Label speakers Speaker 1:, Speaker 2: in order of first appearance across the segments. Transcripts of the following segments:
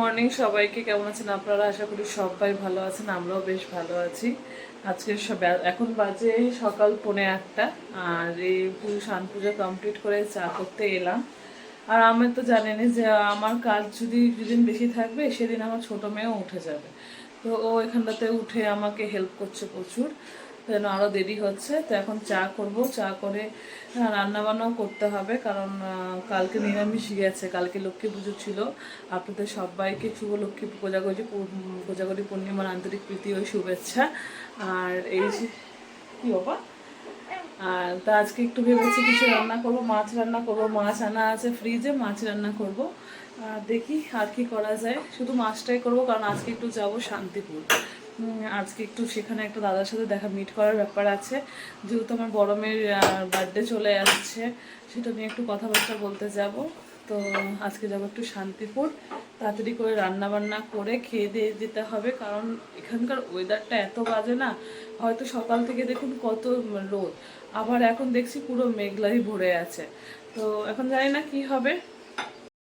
Speaker 1: Morning সবাইকে। কেমন আছেন আপনারা? আশা করি সবাই ভালো আছেন, আমরাও বেশ ভালো আছি। আজকে এখন বাজে সকাল 8:45 আর এই স্নান পুজো কমপ্লিট করে চা করতে এলাম। আর আমি তো জানেনই যে আমার কাজ যদি যেদিন বেশি থাকবে সেদিন আমার ছোটো মেয়েও উঠে যাবে। তো ও এখানটাতে উঠে আমাকে হেল্প করছে প্রচুর, যেন আরও দেরি হচ্ছে। তো এখন চা করব, চা করে রান্নাবান্নাও করতে হবে, কারণ কালকে নিরামিষ গেছে, কালকে লক্ষ্মী পুজো ছিল। আপনাদের সবাইকে শুভ লক্ষ্মী কোজাগরী পূর্ণিমার আন্তরিক প্রীতি ও শুভেচ্ছা। আর এই যে কি বাবা, আর তা আজকে একটু ভেবেছি কিছু রান্না করব, মাছ রান্না করব, মাছ আনা আছে ফ্রিজে, মাছ রান্না করব। দেখি আর কি করা যায়, শুধু মাছটাই করব, কারণ আজকে একটু যাব শান্তিপুর। আজকে একটু সেখানে একটা দাদার সাথে মিট করার ব্যাপার আছে, যেহেতু আমার বড় মেয়ের বার্থডে চলে আসছে, সেটা নিয়ে একটু কথাবার্তা বলতে যাব। তো আজকে যাব একটু শান্তিপুর, তাড়াতাড়ি করে রান্না বান্না করে খেয়ে দিয়ে যেতে হবে, কারণ এখানকার ওয়েদারটা এত বাজে না। হয়তো সকাল থেকে দেখুন কত রোদ, আবার এখন দেখছি পুরো মেঘলাই ভরে আছে। তো এখন জানি না কি হবে,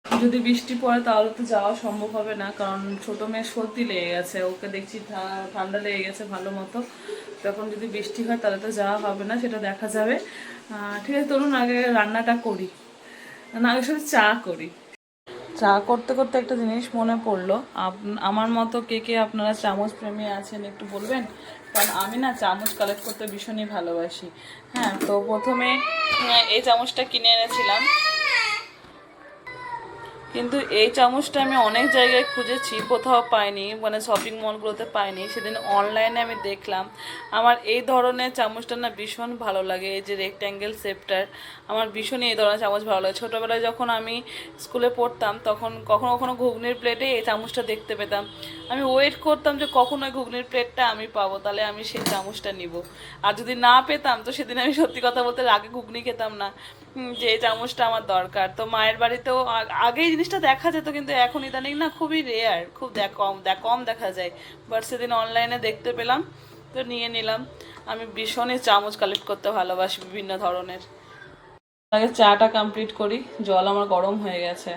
Speaker 1: যদি বৃষ্টি পড়ে তাহলে তো যাওয়া সম্ভব হবে না, কারণ ছোটো মেয়ের সর্দি লেগে গেছে, ওকে দেখছি ঠান্ডা লেগে গেছে ভালো মতো। তখন যদি বৃষ্টি হয় তাহলে তো যাওয়া হবে না, সেটা দেখা যাবে। ঠিক আছে, চলুন আগে রান্নাটা করি, না আগে শুধু চা করি। চা করতে করতে একটা জিনিস মনে পড়লো, আমার মতো কে কে আপনারা চামচ প্রেমী আছেন একটু বলবেন, কারণ আমি না চামচ কালেক্ট করতে ভীষণই ভালোবাসি। হ্যাঁ, তো প্রথমে এই চামচটা কিনে এনেছিলাম, কিন্তু এই চামচটা আমি অনেক জায়গায় খুঁজেছি, কোথাও পাইনি, মানে শপিং মলগুলোতে পাইনি। সেদিন অনলাইনে আমি দেখলাম, আমার এই ধরনের চামচটা না ভীষণ ভালো লাগে, এই যে রেক্ট্যাঙ্গেল শেপটার, আমার ভীষণই এই ধরনের চামচ ভালো লাগে। ছোটোবেলায় যখন আমি স্কুলে পড়তাম তখন কখনো কখনো ঘুগনির প্লেটে এই চামচটা দেখতে পেতাম, আমি ওয়েট করতাম যে কখন ওই ঘুগনির প্লেটটা আমি পাবো, তাহলে আমি সেই চামচটা নিব। আর যদি না পেতাম তো সেদিন আমি সত্যি কথা বলতে রাগে ঘুগনি খেতাম না, যে এই চামচটা আমার দরকার। তো মায়ের বাড়িতেও আগে এই জিনিসটা দেখা যেত, কিন্তু এখন ইদানিং না খুবই রেয়ার, খুব কম দেখা যায়। বাট সেদিন অনলাইনে দেখতে পেলাম, তো নিয়ে নিলাম। আমি ভীষণই চামচ কালেক্ট করতে ভালোবাসি বিভিন্ন ধরনের। আগে চাটা কমপ্লিট করি, জল আমার গরম হয়ে গেছে।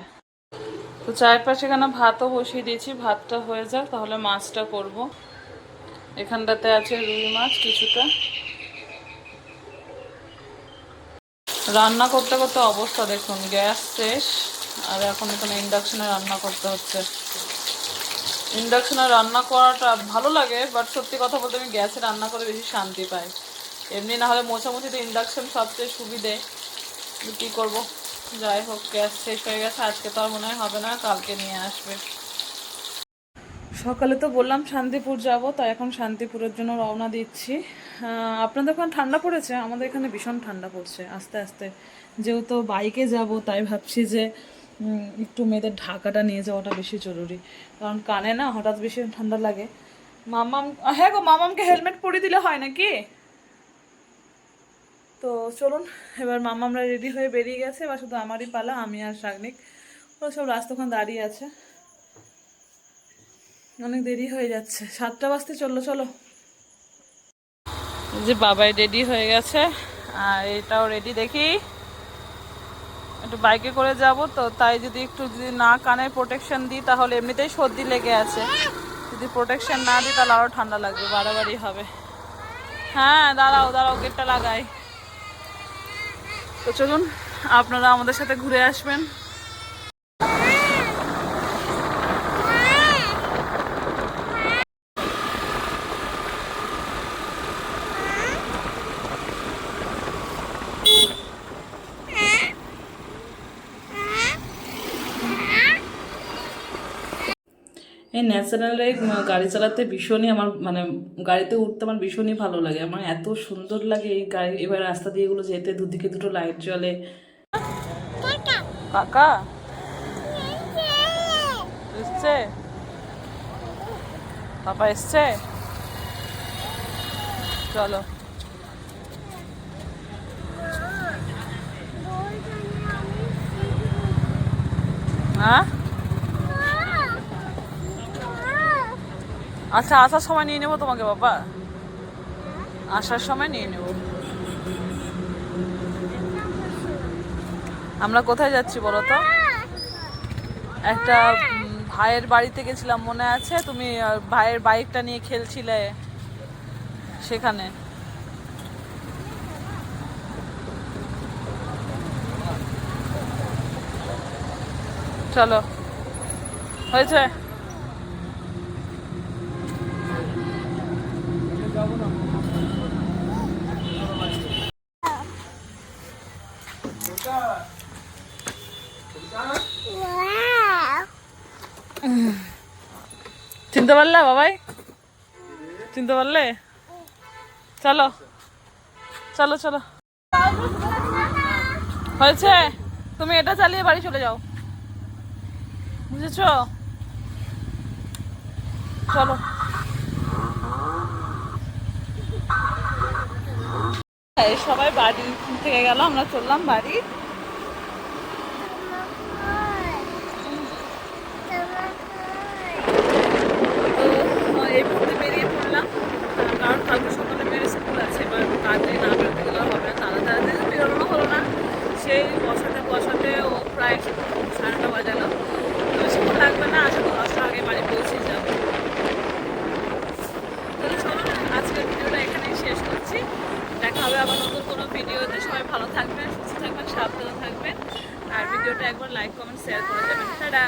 Speaker 1: তো চায়ের পাশে এখানে ভাতও বসিয়ে দিয়েছি, ভাতটা হয়ে যাক তাহলে মাছটা করব। এখানটাতে আছে রুই মাছ কিছুটা। রান্না করতে করতে অবস্থা দেখুন, গ্যাস শেষ, আর এখন এখানে ইন্ডাকশনে রান্না করতে হচ্ছে। ইন্ডাকশনে রান্না করাটা ভালো লাগে, বাট সত্যি কথা বলতে আমি গ্যাসে রান্না করে বেশি শান্তি পাই। এমনি না হলে মোছামুছিতে ইন্ডাকশন সবচেয়ে সুবিধে, কী করব। যাই হোক, গ্যাস শেষ হয়ে গেছে, আজকে তো আর মনে হয় হবে না, কালকে নিয়ে আসবে। সকালে তো বললাম শান্তিপুর যাব, তাই এখন শান্তিপুরের জন্য রওনা দিচ্ছি। আপনাদের ওখানে ঠান্ডা পড়েছে? আমাদের এখানে ভীষণ ঠান্ডা পড়ছে আস্তে আস্তে। যেহেতু বাইকে যাব তাই ভাবছি যে একটু মেয়েদের ঢাকাটা নিয়ে যাওয়াটা বেশি জরুরি, কারণ কানে না হঠাৎ বেশি ঠান্ডা লাগে। মামাম, হ্যাঁ গো, মামামকে হেলমেট পরিয়ে দিলে হয় নাকি? তো চলুন, এবার মামামরা রেডি হয়ে বেরিয়ে গেছে, এবার শুধু আমারই পালা, আমি আর শাগনিক। ওরা সব রাস্তাখান দাঁড়িয়ে আছে, অনেক দেরি হয়ে যাচ্ছে, 7টা বাজতে চললো। চলো, যে বাবাই রেডি হয়ে গেছে, আর এটাও রেডি। দেখি একটু বাইকে করে যাব তো, তাই যদি না কানে প্রোটেকশন দিই তাহলে এমনিতেই সর্দি লেগে আছে, যদি প্রোটেকশন না দিই তাহলে আরও ঠান্ডা লাগবে, বাড়াবাড়ি হবে। হ্যাঁ, দাঁড়াও দাঁড়াও, গেটটা লাগাই। তো চলুন, আপনারা আমাদের সাথে ঘুরে আসবেন। এই ন্যাচারালে গাড়ি চালাতে ভীষণই আমার, মানে গাড়িতে উঠতে আমার ভীষণই ভালো লাগে, আমার এত সুন্দর লাগে এই গাড়ি। এবার রাস্তা দিয়ে এগুলো যেতে দুদিকে দুটো লাইট জ্বলে। কাকা এসছে, পাপা এসছে, চলো। হ্যাঁ, আচ্ছা, আসার সময় নিয়ে নেবো তোমাকে বাবা, আসার সময় নিয়ে নেব। আমরা কোথায় যাচ্ছি বলো তো? একটা ভাইয়ের বাড়িতে গেছিলাম, মনে আছে? তুমি ভাইয়ের বাইকটা নিয়ে খেলছিলে সেখানে। চলো, হয়েছে? চিনতে পারলে বাবাই? চিনতে পারলে? চলো চলো চলো, হয়েছে? তুমি এটা চালিয়ে বাড়ি চলে যাও, বুঝেছো? চলো। সবাই বাড়ি থেকে গেল, আমরা চললাম বাড়ি। তো এই মুহূর্তে বেরিয়ে পড়লাম, কারণ কালকে সকালে মেয়ের স্কুল আছে। এবার তাড়াতাড়ি না বেরোতে গেলে হবে না, তাড়াতাড়ি বেরোনো হলো না। সেই বসাতে বসাতে ও প্রায় 9:30 বাজালো। তো বেশিক্ষণ লাগবে না, আশা করি 10টার আগে বাড়ি পৌঁছে যাবো। তাহলে চলো, আজকের ভিডিওটা এখানেই শেষ করছি। দেখা হবে আবার নতুন কোনো ভিডিওতে। সবাই ভালো থাকবেন, সুস্থ থাকবেন, সাবধানে থাকবেন। আর ভিডিওটা একবার লাইক, কমেন্ট, শেয়ার করে দেবেন। টাটা।